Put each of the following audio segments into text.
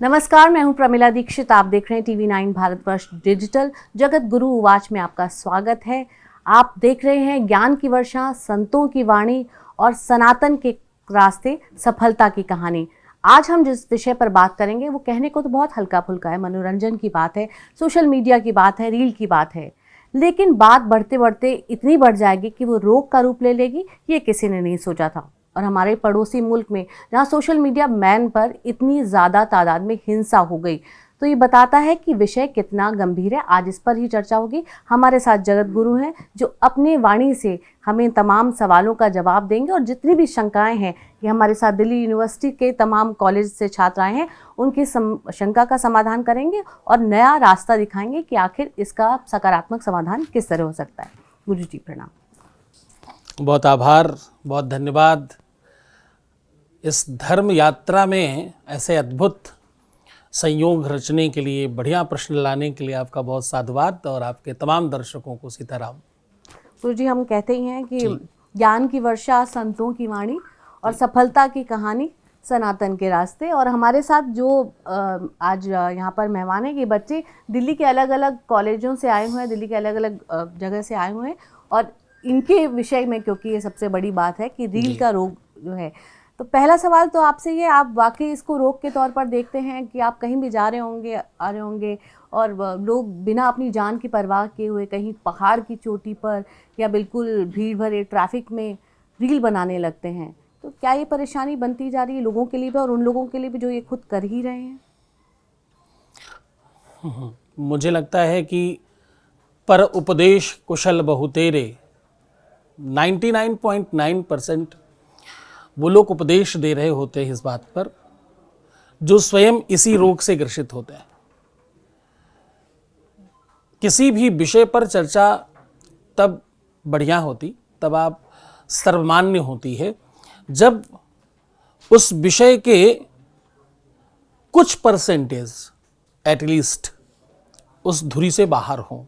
नमस्कार, मैं हूं प्रमिला दीक्षित। आप देख रहे हैं TV9 भारतवर्ष डिजिटल। जगत गुरु उवाच में आपका स्वागत है। आप देख रहे हैं ज्ञान की वर्षा, संतों की वाणी और सनातन के रास्ते सफलता की कहानी। आज हम जिस विषय पर बात करेंगे वो कहने को तो बहुत हल्का फुल्का है, मनोरंजन की बात है, सोशल मीडिया की बात है, रील की बात है, लेकिन बात बढ़ते बढ़ते इतनी बढ़ जाएगी कि वो रोग का रूप ले लेगी, ये किसी ने नहीं सोचा था। और हमारे पड़ोसी मुल्क में जहाँ सोशल मीडिया बैन पर इतनी ज़्यादा तादाद में हिंसा हो गई, तो ये बताता है कि विषय कितना गंभीर है। आज इस पर ही चर्चा होगी। हमारे साथ जगत गुरु हैं जो अपने वाणी से हमें तमाम सवालों का जवाब देंगे और जितनी भी शंकाएं हैं, ये हमारे साथ दिल्ली यूनिवर्सिटी के तमाम कॉलेज से छात्र आए हैं, उनकी शंका का समाधान करेंगे और नया रास्ता दिखाएंगे कि आखिर इसका सकारात्मक समाधान किस तरह हो सकता है। गुरु जी प्रणाम। बहुत आभार, बहुत धन्यवाद। इस धर्म यात्रा में ऐसे अद्भुत संयोग रचने के लिए, बढ़िया प्रश्न लाने के लिए आपका बहुत साधुवाद और आपके तमाम दर्शकों को सीताराम। गुरु जी, हम कहते ही हैं कि ज्ञान की वर्षा, संतों की वाणी और सफलता की कहानी, सनातन के रास्ते। और हमारे साथ जो आज यहाँ पर मेहमान हैं, ये बच्चे दिल्ली के अलग अलग कॉलेजों से आए हुए हैं, दिल्ली के अलग अलग जगह से आए हुए हैं। और इनके विषय में, क्योंकि ये सबसे बड़ी बात है कि रील का रोग जो है, तो पहला सवाल तो आपसे ये, आप वाकई इसको रोग के तौर पर देखते हैं कि आप कहीं भी जा रहे होंगे, आ रहे होंगे और लोग बिना अपनी जान की परवाह किए हुए कहीं पहाड़ की चोटी पर या बिल्कुल भीड़ भरे ट्रैफिक में रील बनाने लगते हैं, तो क्या ये परेशानी बनती जा रही है लोगों के लिए भी और उन लोगों के लिए भी जो ये खुद कर ही रहे हैं? मुझे लगता है कि पर उपदेश कुशल बहुतेरे 99.9% वो लोग उपदेश दे रहे होते हैं इस बात पर जो स्वयं इसी रोग से ग्रसित होते हैं। किसी भी विषय पर चर्चा तब बढ़िया होती, तब आप सर्वमान्य होती है, जब उस विषय के कुछ परसेंटेज एटलीस्ट उस धुरी से बाहर हों।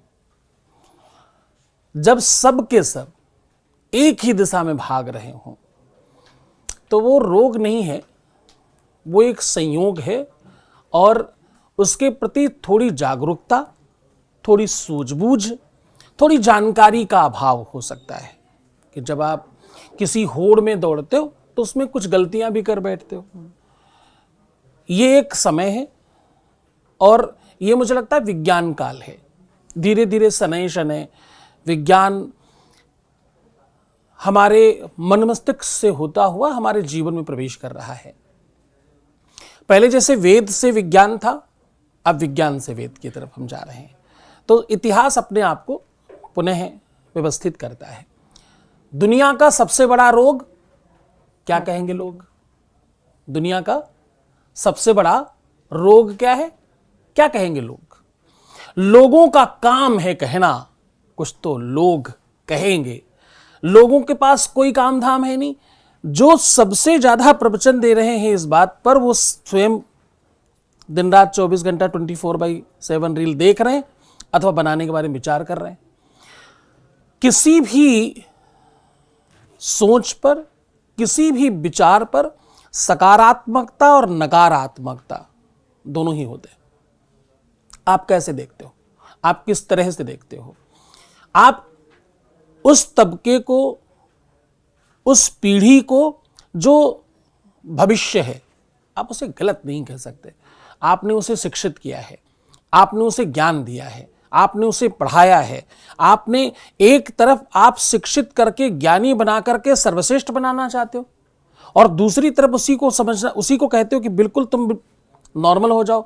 जब सब के सब एक ही दिशा में भाग रहे हों, तो वो रोग नहीं है, वो एक संयोग है। और उसके प्रति थोड़ी जागरूकता, थोड़ी सूझबूझ, थोड़ी जानकारी का अभाव हो सकता है कि जब आप किसी होड़ में दौड़ते हो तो उसमें कुछ गलतियां भी कर बैठते हो। ये एक समय है और ये मुझे लगता है विज्ञान काल है। धीरे धीरे शनै शनै विज्ञान हमारे मन मस्तिष्क से होता हुआ हमारे जीवन में प्रवेश कर रहा है। पहले जैसे वेद से विज्ञान था, अब विज्ञान से वेद की तरफ हम जा रहे हैं। तो इतिहास अपने आप को पुनः व्यवस्थित करता है। दुनिया का सबसे बड़ा रोग क्या कहेंगे लोग? दुनिया का सबसे बड़ा रोग क्या है? क्या कहेंगे लोग? लोगों का काम है कहना, कुछ तो लोग कहेंगे। लोगों के पास कोई काम धाम है नहीं। जो सबसे ज्यादा प्रवचन दे रहे हैं इस बात पर, वो स्वयं दिन रात 24 घंटा 24/7 रील देख रहे हैं अथवा बनाने के बारे में विचार कर रहे हैं। किसी भी सोच पर, किसी भी विचार पर सकारात्मकता और नकारात्मकता दोनों ही होते हैं। आप कैसे देखते हो? आप किस तरह से देखते हो? आप उस तबके को, उस पीढ़ी को जो भविष्य है, आप उसे गलत नहीं कह सकते। आपने उसे शिक्षित किया है, आपने उसे ज्ञान दिया है, आपने उसे पढ़ाया है। आपने एक तरफ आप शिक्षित करके, ज्ञानी बना करके सर्वश्रेष्ठ बनाना चाहते हो और दूसरी तरफ उसी को समझना, उसी को कहते हो कि बिल्कुल तुम नॉर्मल हो जाओ,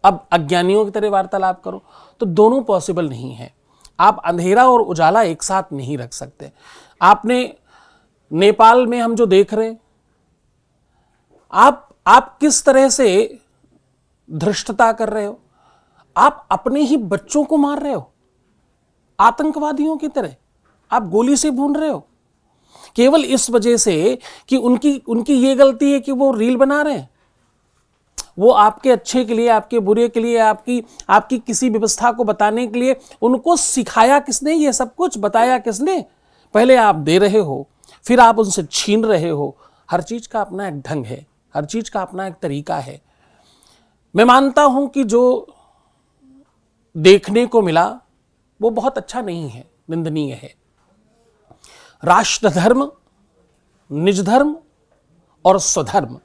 अब अज्ञानियों की तरह वार्तालाप करो। तो दोनों पॉसिबल नहीं है। आप अंधेरा और उजाला एक साथ नहीं रख सकते। आपने नेपाल में हम जो देख रहे हैं, आप किस तरह से धृष्टता कर रहे हो? आप अपने ही बच्चों को मार रहे हो आतंकवादियों की तरह। आप गोली से भून रहे हो केवल इस वजह से कि उनकी ये गलती है कि वो रील बना रहे हैं। वो आपके अच्छे के लिए, आपके बुरे के लिए, आपकी किसी व्यवस्था को बताने के लिए उनको सिखाया किसने? ये सब कुछ बताया किसने? पहले आप दे रहे हो, फिर आप उनसे छीन रहे हो। हर चीज का अपना एक ढंग है, हर चीज का अपना एक तरीका है। मैं मानता हूं कि जो देखने को मिला वो बहुत अच्छा नहीं है, निंदनीय है। राष्ट्र धर्म, निज धर्म और स्वधर्म,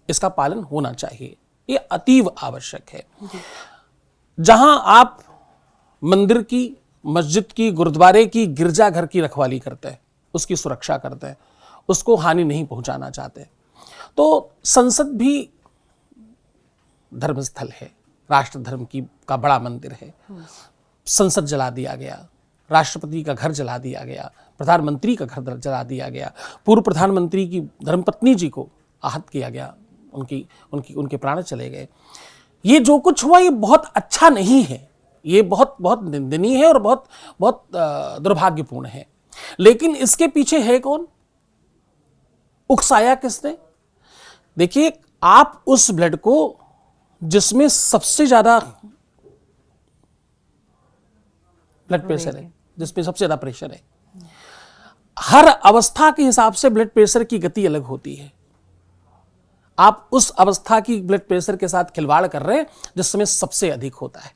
इसका पालन होना चाहिए, ये अतीव आवश्यक है। जहां आप मंदिर की, मस्जिद की, गुरुद्वारे की, गिरजाघर की रखवाली करते हैं, उसकी सुरक्षा करते हैं, उसको हानि नहीं पहुंचाना चाहते, तो संसद भी धर्मस्थल है, राष्ट्र धर्म की का बड़ा मंदिर है। संसद जला दिया गया, राष्ट्रपति का घर जला दिया गया, प्रधानमंत्री का घर जला दिया गया, पूर्व प्रधानमंत्री की धर्मपत्नी जी को आहत किया गया, उनके प्राण चले गए। ये जो कुछ हुआ ये बहुत अच्छा नहीं है, ये बहुत बहुत निंदनीय है और बहुत बहुत दुर्भाग्यपूर्ण है। लेकिन इसके पीछे है कौन? उकसाया किसने? देखिए, आप उस ब्लड को जिसमें सबसे ज्यादा ब्लड प्रेशर है, जिसमें सबसे ज्यादा प्रेशर है, हर अवस्था के हिसाब से ब्लड प्रेशर की गति अलग होती है। आप उस अवस्था की ब्लड प्रेशर के साथ खिलवाड़ कर रहे हैं जिसमें सबसे अधिक होता है।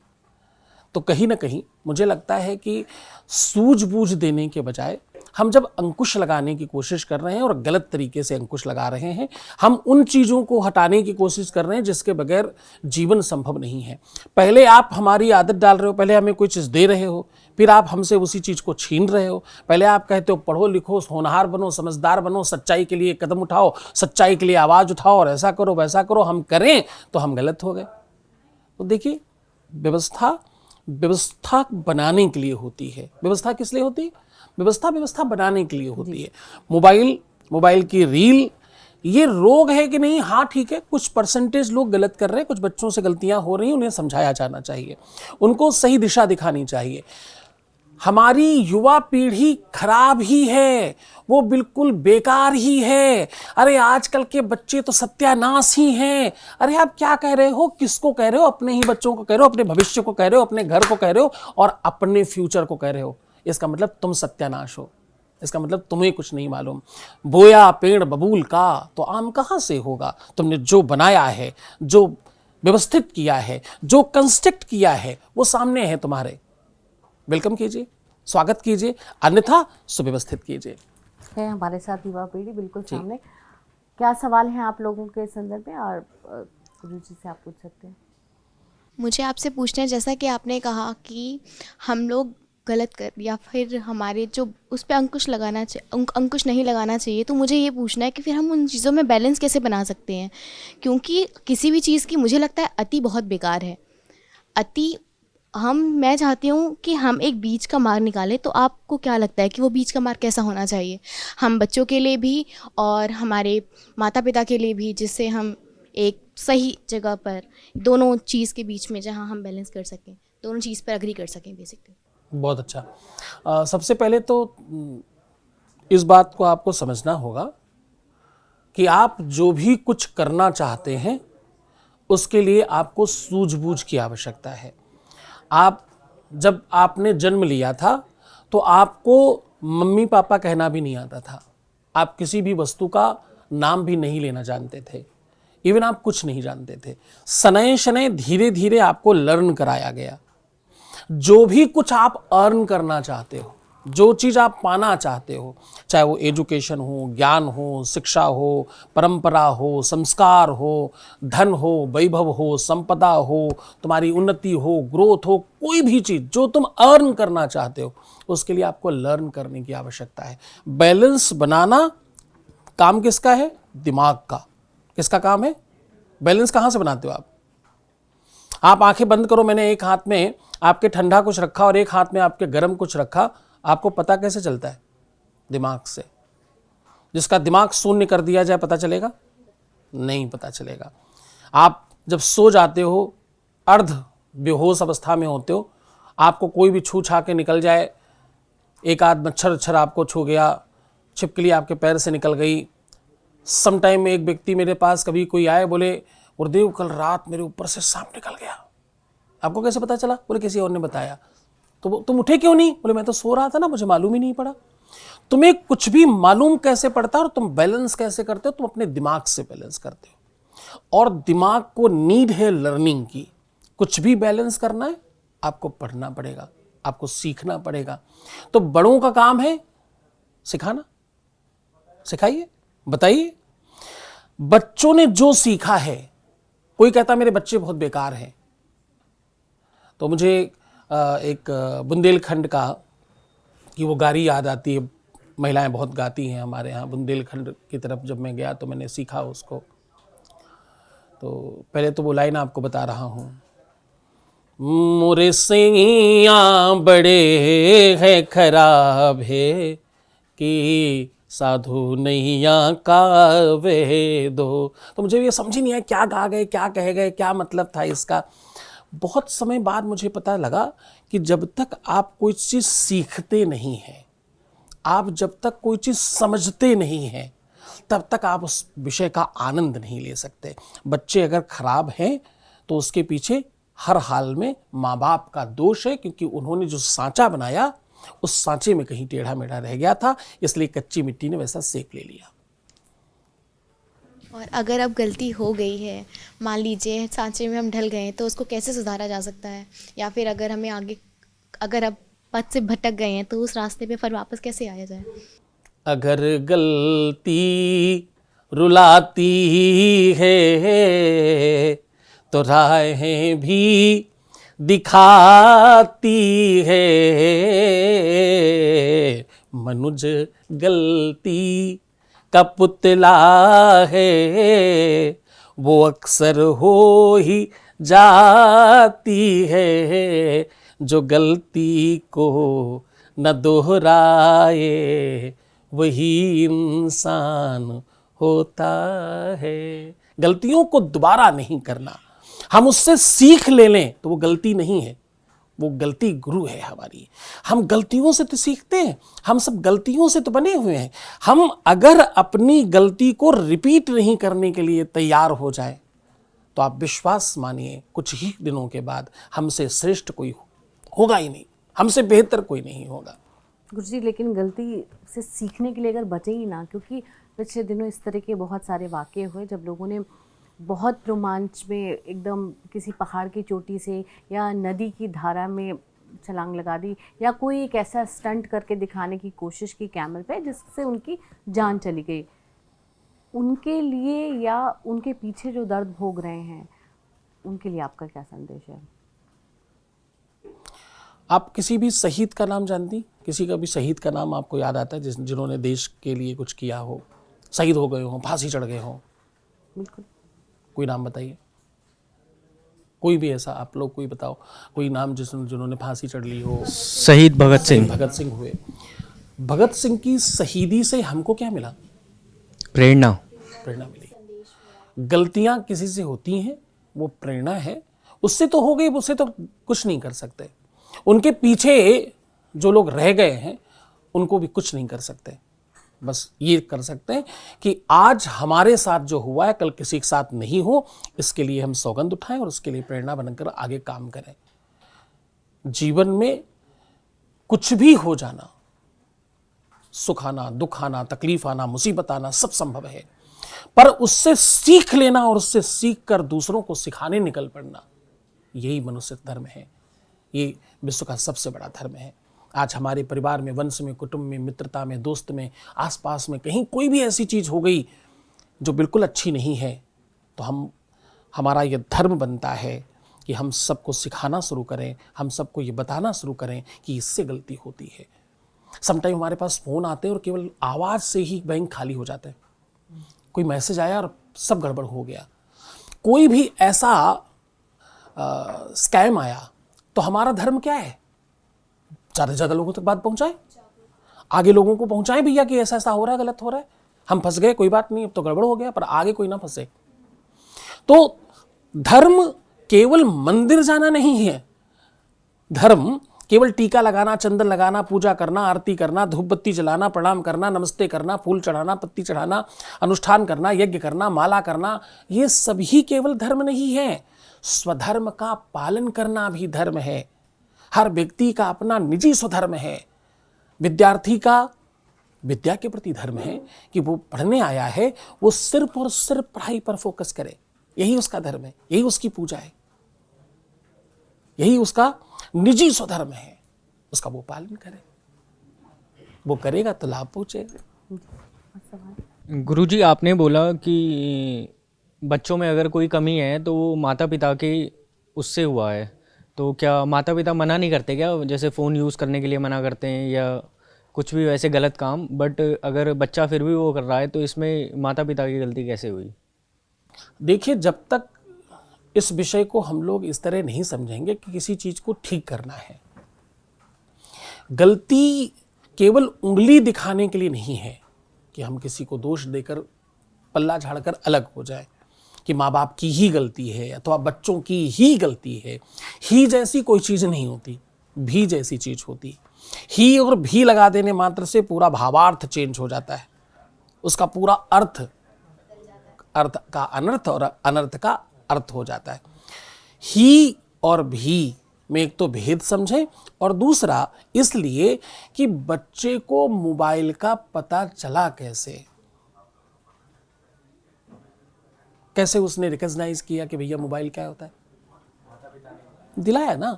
तो कहीं ना कहीं मुझे लगता है कि सूझबूझ देने के बजाय हम जब अंकुश लगाने की कोशिश कर रहे हैं और गलत तरीके से अंकुश लगा रहे हैं, हम उन चीज़ों को हटाने की कोशिश कर रहे हैं जिसके बगैर जीवन संभव नहीं है। पहले आप हमारी आदत डाल रहे हो, पहले हमें कोई चीज़ दे रहे हो, फिर आप हमसे उसी चीज़ को छीन रहे हो। पहले आप कहते हो पढ़ो लिखो, होनहार बनो, समझदार बनो, सच्चाई के लिए कदम उठाओ, सच्चाई के लिए आवाज़ उठाओ और ऐसा करो वैसा करो, हम करें तो हम गलत हो गए। तो देखिए, व्यवस्था बनाने के लिए होती है। व्यवस्था किस लिए होती है? व्यवस्था बनाने के लिए होती है। मोबाइल की रील, ये रोग है कि नहीं? हाँ ठीक है, कुछ परसेंटेज लोग गलत कर रहे हैं, कुछ बच्चों से गलतियां हो रही हैं, उन्हें समझाया जाना चाहिए, उनको सही दिशा दिखानी चाहिए। हमारी युवा पीढ़ी खराब ही है, वो बिल्कुल बेकार ही है। अरे आजकल के बच्चे तो सत्यानाश ही हैं। अरे आप क्या कह रहे हो? किसको कह रहे हो? अपने ही बच्चों को कह रहे हो, अपने भविष्य को कह रहे हो, अपने घर को कह रहे हो और अपने फ्यूचर को कह रहे हो। इसका मतलब तुम सत्यानाश हो, इसका मतलब तुम्हें कुछ नहीं मालूम। बोया पेड़ बबूल का तो आम कहां से होगा? तुमने जो बनाया है, जो व्यवस्थित किया है, जो कंस्ट्रक्ट किया है, वो सामने है तुम्हारे। वेलकम कीजिए, स्वागत कीजिए, अन्यथा सुव्यवस्थित कीजिए। है हमारे साथ युवा पीढ़ी बिल्कुल सामने। क्या सवाल हैं आप लोगों के संदर्भ में, और गुरुजी से आप पूछ सकते हैं। मुझे आपसे पूछना है, जैसा कि आपने कहा कि हम लोग गलत कर या फिर हमारे जो उस पर अंकुश नहीं लगाना चाहिए, तो मुझे ये पूछना है कि फिर हम उन चीज़ों में बैलेंस कैसे बना सकते हैं? क्योंकि किसी भी चीज़ की मुझे लगता है अति बहुत बेकार है। मैं चाहती हूँ कि हम एक बीच का मार्ग निकालें। तो आपको क्या लगता है कि वो बीच का मार्ग कैसा होना चाहिए, हम बच्चों के लिए भी और हमारे माता पिता के लिए भी, जिससे हम एक सही जगह पर दोनों चीज़ के बीच में जहाँ हम बैलेंस कर सकें, दोनों चीज़ पर अग्री कर सकें बेसिकली। बहुत अच्छा। सबसे पहले तो इस बात को आपको समझना होगा कि आप जो भी कुछ करना चाहते हैं उसके लिए आपको सूझबूझ की आवश्यकता है। जब आपने जन्म लिया था तो आपको मम्मी पापा कहना भी नहीं आता था, आप किसी भी वस्तु का नाम भी नहीं लेना जानते थे, इवन आप कुछ नहीं जानते थे। शनय शनय धीरे धीरे आपको लर्न कराया गया। जो भी कुछ आप अर्न करना चाहते हो, जो चीज़ आप पाना चाहते हो, चाहे वो एजुकेशन हो, ज्ञान हो, शिक्षा हो, परंपरा हो, संस्कार हो, धन हो, वैभव हो, संपदा हो, तुम्हारी उन्नति हो, ग्रोथ हो, कोई भी चीज़ जो तुम अर्न करना चाहते हो, उसके लिए आपको लर्न करने की आवश्यकता है। बैलेंस बनाना काम किसका है? दिमाग का। किसका काम है? बैलेंस कहाँ से बनाते हो आप आंखें बंद करो, मैंने एक हाथ में आपके ठंडा कुछ रखा और एक हाथ में आपके गर्म कुछ रखा, आपको पता कैसे चलता है? दिमाग से। जिसका दिमाग शून्य कर दिया जाए पता चलेगा? नहीं पता चलेगा। आप जब सो जाते हो, अर्ध बेहोश अवस्था में होते हो, आपको कोई भी छू छा के निकल जाए, एक आध मच्छर आपको छू गया, छिपकली आपके पैर से निकल गई। समटाइम एक व्यक्ति मेरे पास कभी कोई आए, बोले गुरुदेव कल रात मेरे ऊपर से सांप निकल गया। आपको कैसे पता चला? बोले किसी और ने बताया। तो तुम उठे क्यों नहीं? बोले मैं तो सो रहा था ना, मुझे मालूम ही नहीं पड़ा। तुम्हें कुछ भी मालूम कैसे पड़ता है और तुम बैलेंस कैसे करते हो? तुम अपने दिमाग से बैलेंस करते हो। और दिमाग को नीड है लर्निंग की। कुछ भी बैलेंस करना है आपको पढ़ना पड़ेगा, आपको सीखना पड़ेगा। तो बड़ों का काम है सिखाना। सिखाइए, बताइए बच्चों ने जो सीखा है। कोई कहता मेरे बच्चे बहुत बेकार हैं, तो मुझे एक बुंदेलखंड का कि वो गारी याद आती है। महिलाएं बहुत गाती हैं हमारे यहाँ। बुंदेलखंड की तरफ जब मैं गया तो मैंने सीखा उसको। तो पहले तो वो लाइन आपको बता रहा हूँ। मोरे सैया बड़े है खराब है कि साधु नैया का वे दो। तो मुझे ये समझ ही नहीं आया क्या गा गए, क्या कह गए, क्या मतलब था इसका। बहुत समय बाद मुझे पता लगा कि जब तक आप कोई चीज़ सीखते नहीं हैं, आप जब तक कोई चीज़ समझते नहीं हैं, तब तक आप उस विषय का आनंद नहीं ले सकते। बच्चे अगर खराब हैं तो उसके पीछे हर हाल में माँ बाप का दोष है, क्योंकि उन्होंने जो सांचा बनाया उस सांचे में कहीं टेढ़ा मेढ़ा रह गया था, इसलिए कच्ची मिट्टी ने वैसा सेक ले लिया। और अगर अब गलती हो गई है, मान लीजिए सांचे में हम ढल गए हैं, तो उसको कैसे सुधारा जा सकता है? या फिर अगर हमें आगे, अगर अब पथ से भटक गए हैं, तो उस रास्ते पे फिर वापस कैसे आया जाए? अगर गलती रुलाती है तो राहें भी दिखाती है। मनुज गलती का पुतला है, वो अक्सर हो ही जाती है। जो गलती को न दोहराए वही इंसान होता है। गलतियों को दोबारा नहीं करना। हम उससे सीख ले लें तो वो गलती नहीं है, वो गलती गुरु है हमारी। हम गलतियों से तो सीखते हैं, हम सब गलतियों से तो बने हुए हैं। हम अगर अपनी गलती को रिपीट नहीं करने के लिए तैयार हो जाए तो आप विश्वास मानिए कुछ ही दिनों के बाद हमसे श्रेष्ठ कोई होगा ही नहीं, हमसे बेहतर कोई नहीं होगा। गुरुजी, लेकिन गलती से सीखने के लिए अगर बचे ही ना, क्योंकि पिछले दिनों इस तरह के बहुत सारे वाक़ये हुए जब लोगों ने बहुत रोमांच में एकदम किसी पहाड़ की चोटी से या नदी की धारा में छलांग लगा दी, या कोई एक ऐसा स्टंट करके दिखाने की कोशिश की कैमल पे जिससे उनकी जान चली गई। उनके लिए या उनके पीछे जो दर्द भोग रहे हैं, उनके लिए आपका क्या संदेश है? आप किसी भी शहीद का नाम जानती? किसी का भी शहीद का नाम आपको याद आता है जिन्होंने देश के लिए कुछ किया हो, शहीद हो गए हो, फांसी चढ़ गए हो? बिल्कुल। कोई नाम बताइए, कोई भी ऐसा आप लोग कोई बताओ, कोई नाम जिन्होंने फांसी चढ़ ली हो। शहीद भगत सिंह। भगत सिंह हुए। भगत सिंह की शहीदी से हमको क्या मिला? प्रेरणा। प्रेरणा मिली। गलतियां किसी से होती हैं, वो प्रेरणा है। उससे तो हो गई, उससे तो कुछ नहीं कर सकते। उनके पीछे जो लोग रह गए हैं उनको भी कुछ नहीं कर सकते। बस ये कर सकते हैं कि आज हमारे साथ जो हुआ है कल किसी के साथ नहीं हो, इसके लिए हम सौगंध उठाएं और उसके लिए प्रेरणा बनकर आगे काम करें। जीवन में कुछ भी हो जाना, सुख आना, दुख आना, तकलीफ आना, मुसीबत आना, सब संभव है, पर उससे सीख लेना और उससे सीख कर दूसरों को सिखाने निकल पड़ना, यही मनुष्य धर्म है। ये विश्व का सबसे बड़ा धर्म है। आज हमारे परिवार में, वंश में, कुटुंब में, मित्रता में, दोस्त में, आसपास में कहीं कोई भी ऐसी चीज़ हो गई जो बिल्कुल अच्छी नहीं है, तो हमारा ये धर्म बनता है कि हम सबको सिखाना शुरू करें, हम सबको ये बताना शुरू करें कि इससे गलती होती है। समटाइम हमारे पास फ़ोन आते हैं और केवल आवाज़ से ही बैंक खाली हो जाता है। कोई मैसेज आया और सब गड़बड़ हो गया। कोई भी ऐसा स्कैम आया तो हमारा धर्म क्या है? ज़्यादा से ज़्यादा लोगों तक बात पहुंचाए, आगे लोगों को पहुंचाएं भैया कि ऐसा ऐसा हो रहा है, गलत हो रहा है, हम फंस गए, कोई बात नहीं, अब तो गड़बड़ हो गया, पर आगे कोई ना फंसे। तो धर्म केवल मंदिर जाना नहीं है। धर्म केवल टीका लगाना, चंदन लगाना, पूजा करना, आरती करना, धूप बत्ती जलाना, प्रणाम करना, नमस्ते करना, फूल चढ़ाना, पत्ती चढ़ाना, अनुष्ठान करना, यज्ञ करना, माला करना, ये सभी केवल धर्म नहीं है। स्वधर्म का पालन करना भी धर्म है। हर व्यक्ति का अपना निजी स्वधर्म है। विद्यार्थी का विद्या के प्रति धर्म है कि वो पढ़ने आया है, वो सिर्फ और सिर्फ पढ़ाई पर फोकस करे, यही उसका धर्म है, यही उसकी पूजा है, यही उसका निजी स्वधर्म है, उसका वो पालन करे, वो करेगा तो लाभ पहुंचेगा। गुरुजी, आपने बोला कि बच्चों में अगर कोई कमी है तो वो माता पिता के उससे हुआ है, तो क्या माता पिता मना नहीं करते क्या? जैसे फ़ोन यूज़ करने के लिए मना करते हैं या कुछ भी वैसे गलत काम, बट अगर बच्चा फिर भी वो कर रहा है तो इसमें माता पिता की गलती कैसे हुई? देखिए, जब तक इस विषय को हम लोग इस तरह नहीं समझेंगे कि किसी चीज को ठीक करना है, गलती केवल उंगली दिखाने के लिए नहीं है कि हम किसी को दोष देकर पल्ला झाड़कर अलग हो जाए कि माँ बाप की ही गलती है अथवा बच्चों की ही गलती है। ही जैसी कोई चीज नहीं होती, भी जैसी चीज होती। ही और भी लगा देने मात्र से पूरा भावार्थ चेंज हो जाता है, उसका पूरा अर्थ का अनर्थ और अनर्थ का अर्थ हो जाता है। ही और भी में एक तो भेद समझें, और दूसरा इसलिए कि बच्चे को मोबाइल का पता चला कैसे उसने रिकॉग्नाइज किया कि भैया मोबाइल क्या होता है? दिलाया ना,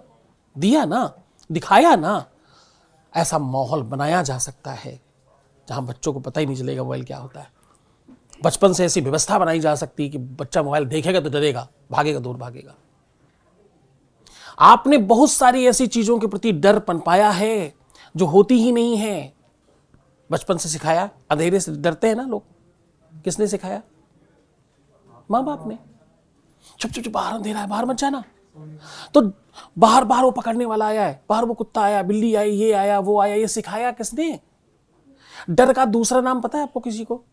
दिया ना, दिखाया ना। ऐसा माहौल बनाया जा सकता है जहां बच्चों को पता ही नहीं चलेगा मोबाइल क्या होता है। बचपन से ऐसी व्यवस्था बनाई जा सकती है कि बच्चा मोबाइल देखेगा तो डरेगा, भागेगा, दूर भागेगा। आपने बहुत सारी ऐसी चीजों के प्रति डर पनपाया है जो होती ही नहीं है, बचपन से सिखाया। अंधेरे से डरते हैं ना लोग, किसने सिखाया? माँ बाप ने। चुप चुप चुप, बाहर अंधेरा है, बाहर मत जाना। तो बाहर बाहर वो पकड़ने वाला आया है, बाहर वो कुत्ता आया, बिल्ली आई, ये आया, वो आया, ये सिखाया किसने? डर का दूसरा नाम पता है आपको किसी को?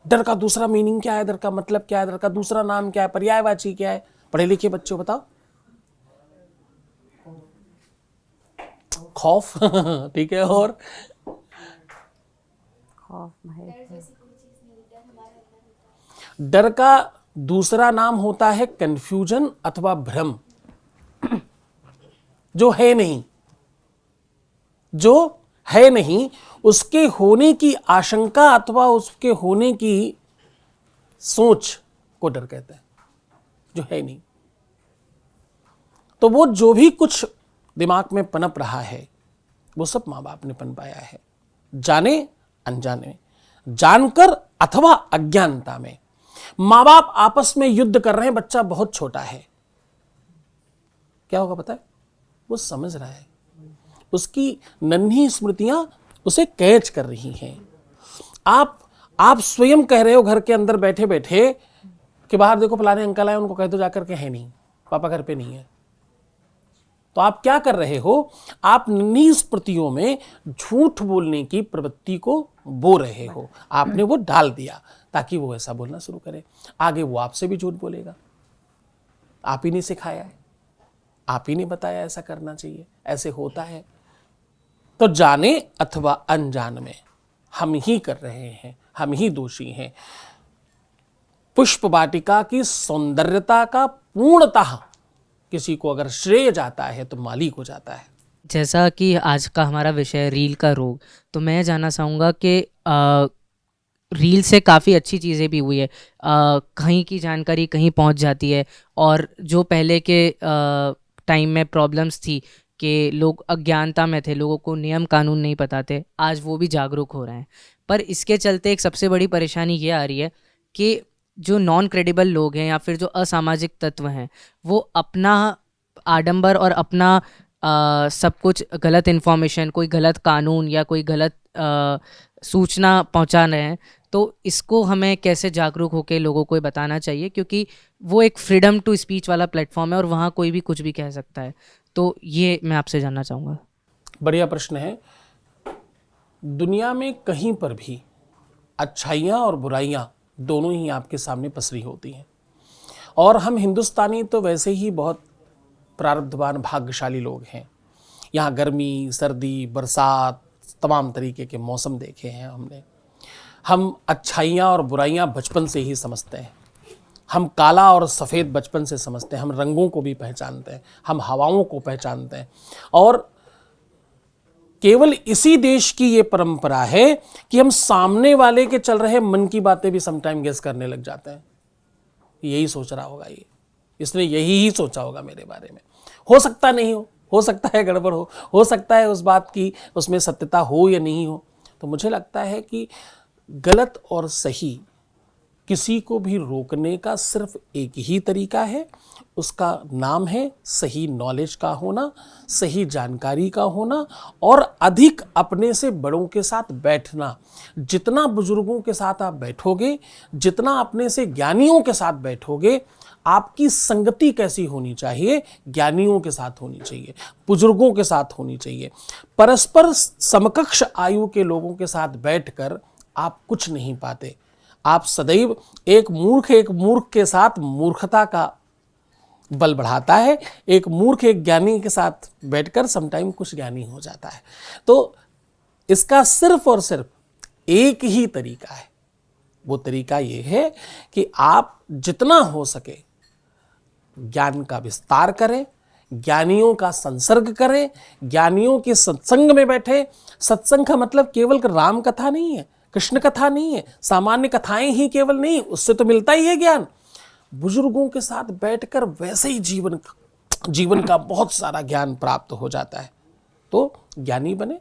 डर का दूसरा मीनिंग क्या है? डर का मतलब क्या है? डर का दूसरा नाम क्या है? पर्यायवाची क्या है? पढ़े लिखे बच्चों बताओ। खौफ ठीक है, और खौफ, भय। डर का दूसरा नाम होता है कंफ्यूजन अथवा भ्रम, जो है नहीं, जो है नहीं उसके होने की आशंका अथवा उसके होने की सोच को डर कहते हैं, जो है नहीं। तो वो जो भी कुछ दिमाग में पनप रहा है वो सब माँ बाप ने पनपाया है, जाने अनजाने में, जानकर अथवा अज्ञानता में। माँ बाप आपस में युद्ध कर रहे हैं, बच्चा बहुत छोटा है, क्या होगा पता है? वो समझ रहा है, उसकी नन्ही स्मृतियां उसे कैच कर रही हैं। आप स्वयं कह रहे हो घर के अंदर बैठे बैठे कि बाहर देखो फलाने अंकल आए, उनको कह दो जाकर के, है नहीं, पापा घर पे नहीं है। तो आप क्या कर रहे हो? आप नन्ही स्मृतियों में झूठ बोलने की प्रवृत्ति को बो रहे हो। आपने वो डाल दिया ताकि वो ऐसा बोलना शुरू करे। आगे वो आपसे भी झूठ बोलेगा। आप ही ने सिखाया है, आप ही ने बताया ऐसा करना चाहिए, ऐसे होता है। तो जाने अथवा अनजान में हम ही कर रहे हैं, हम ही दोषी हैं। पुष्प वाटिका की सौंदर्यता का पूर्णतः किसी को अगर श्रेय जाता है तो मालिक हो जाता है। जैसा कि आज का हमारा विषय रील का रोग, तो मैं जानना चाहूँगा कि रील से काफ़ी अच्छी चीज़ें भी हुई है, कहीं की जानकारी कहीं पहुंच जाती है, और जो पहले के टाइम में प्रॉब्लम्स थी कि लोग अज्ञानता में थे, लोगों को नियम कानून नहीं पता थे, आज वो भी जागरूक हो रहे हैं। पर इसके चलते एक सबसे बड़ी परेशानी ये आ रही है कि जो नॉन क्रेडिबल लोग हैं या फिर जो असामाजिक तत्व हैं, वो अपना आडंबर और अपना सब कुछ गलत इन्फॉर्मेशन, कोई गलत कानून या कोई गलत सूचना पहुंचा रहे हैं। तो इसको हमें कैसे जागरूक होकर लोगों को बताना चाहिए, क्योंकि वो एक फ्रीडम टू स्पीच वाला प्लेटफॉर्म है और वहाँ कोई भी कुछ भी कह सकता है। तो ये मैं आपसे जानना चाहूँगा। बढ़िया प्रश्न है। दुनिया में कहीं पर भी अच्छाइयाँ और बुराइयाँ दोनों ही आपके सामने पसरी होती हैं, और हम हिंदुस्तानी तो वैसे ही बहुत प्रारब्धवान भाग्यशाली लोग हैं। यहाँ गर्मी, सर्दी, बरसात, तमाम तरीके के मौसम देखे हैं हमने। हम अच्छाइयाँ और बुराइयाँ बचपन से ही समझते हैं। हम काला और सफ़ेद बचपन से समझते हैं। हम रंगों को भी पहचानते हैं, हम हवाओं को पहचानते हैं। और केवल इसी देश की ये परंपरा है कि हम सामने वाले के चल रहे मन की बातें भी समटाइम गेस करने लग जाते हैं। यही सोच रहा होगा, ये इसने यही ही सोचा होगा मेरे बारे में। हो सकता नहीं हो सकता है गड़बड़ हो सकता है उस बात की उसमें सत्यता हो या नहीं हो। तो मुझे लगता है कि गलत और सही किसी को भी रोकने का सिर्फ एक ही तरीका है, उसका नाम है सही नॉलेज का होना, सही जानकारी का होना और अधिक अपने से बड़ों के साथ बैठना। जितना बुजुर्गों के साथ आप बैठोगे, जितना अपने से ज्ञानियों के साथ बैठोगे, आपकी संगति कैसी होनी चाहिए, ज्ञानियों के साथ होनी चाहिए, बुजुर्गों के साथ होनी चाहिए। परस्पर समकक्ष आयु के लोगों के साथ बैठकर आप कुछ नहीं पाते। आप सदैव एक मूर्ख के साथ मूर्खता का बल बढ़ाता है, एक मूर्ख एक ज्ञानी के साथ बैठकर समटाइम कुछ ज्ञानी हो जाता है। तो इसका सिर्फ और सिर्फ एक ही तरीका है, वो तरीका ये है कि आप जितना हो सके ज्ञान का विस्तार करें, ज्ञानियों का संसर्ग करें, ज्ञानियों के सत्संग में बैठे। सत्संग का मतलब केवल राम कथा नहीं है, कृष्ण कथा नहीं है, सामान्य कथाएं ही केवल नहीं, उससे तो मिलता ही है ज्ञान। बुजुर्गों के साथ बैठकर वैसे ही जीवन का बहुत सारा ज्ञान प्राप्त हो जाता है। तो ज्ञानी बने,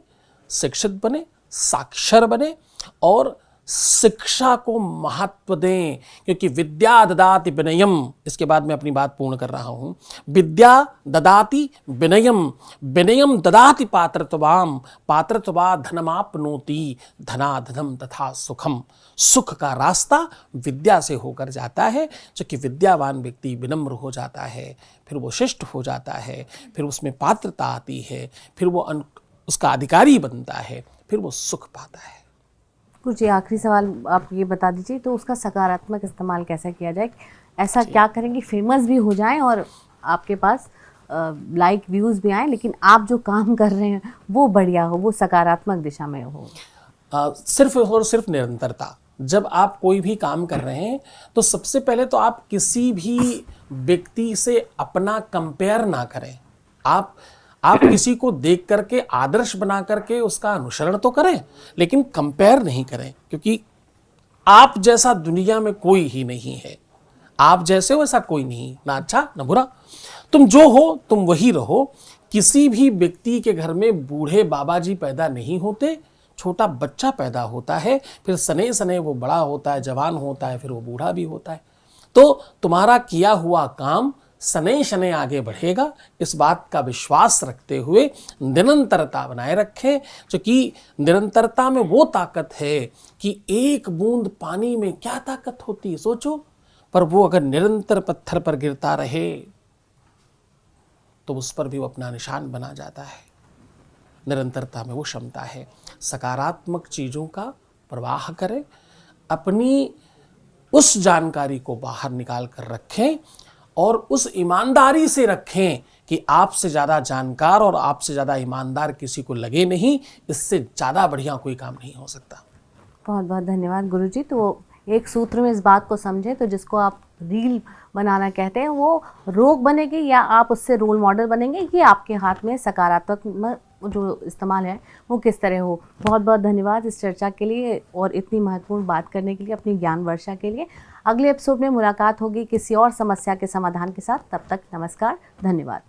शिक्षित बने, साक्षर बने और शिक्षा को महत्व दें, क्योंकि विद्या ददाति विनयम, इसके बाद मैं अपनी बात पूर्ण कर रहा हूं। विद्या ददाति विनयम, विनयम ददाति पात्रत्वाम, पात्रत्वा धनमाप्नोति, धनाधनम तथा सुखम। सुख का रास्ता विद्या से होकर जाता है, क्योंकि विद्यावान व्यक्ति विनम्र हो जाता है, फिर वो शिष्ट हो जाता है, फिर उसमें पात्रता आती है, फिर वो उसका अधिकारी बनता है, फिर वो सुख पाता है। गुरु जी, आखिरी सवाल आप ये बता दीजिए, तो उसका सकारात्मक इस्तेमाल कैसे किया जाए? ऐसा क्या करें कि फेमस भी हो जाएं और आपके पास लाइक व्यूज़ भी आएँ, लेकिन आप जो काम कर रहे हैं वो बढ़िया हो, वो सकारात्मक दिशा में हो? सिर्फ और सिर्फ निरंतरता। जब आप कोई भी काम कर रहे हैं तो सबसे पहले तो आप किसी भी व्यक्ति से अपना कंपेयर ना करें। आप किसी को देख करके आदर्श बना करके उसका अनुसरण तो करें, लेकिन कंपेयर नहीं करें, क्योंकि आप जैसा दुनिया में कोई ही नहीं है। आप जैसे वैसा कोई नहीं, ना अच्छा ना बुरा। तुम जो हो तुम वही रहो। किसी भी व्यक्ति के घर में बूढ़े बाबा जी पैदा नहीं होते, छोटा बच्चा पैदा होता है, फिर सने सने वो बड़ा होता है, जवान होता है, फिर वो बूढ़ा भी होता है। तो तुम्हारा किया हुआ काम सने शने आगे बढ़ेगा, इस बात का विश्वास रखते हुए निरंतरता बनाए रखें, क्योंकि निरंतरता में वो ताकत है कि एक बूंद पानी में क्या ताकत होती है सोचो, पर वो अगर निरंतर पत्थर पर गिरता रहे तो उस पर भी वो अपना निशान बना जाता है। निरंतरता में वो क्षमता है। सकारात्मक चीज़ों का प्रवाह करें, अपनी उस जानकारी को बाहर निकाल कर रखें और उस ईमानदारी से रखें कि आपसे ज़्यादा जानकार और आपसे ज़्यादा ईमानदार किसी को लगे नहीं। इससे ज़्यादा बढ़िया कोई काम नहीं हो सकता। बहुत बहुत धन्यवाद गुरु जी। तो एक सूत्र में इस बात को समझें, तो जिसको आप रील बनाना कहते हैं वो रोग बनेगी या आप उससे रोल मॉडल बनेंगे, ये आपके हाथ में। सकारात्मक जो इस्तेमाल है वो किस तरह हो। बहुत बहुत धन्यवाद इस चर्चा के लिए और इतनी महत्वपूर्ण बात करने के लिए, अपनी ज्ञान वर्षा के लिए। अगले एपिसोड में मुलाकात होगी किसी और समस्या के समाधान के साथ। तब तक नमस्कार, धन्यवाद।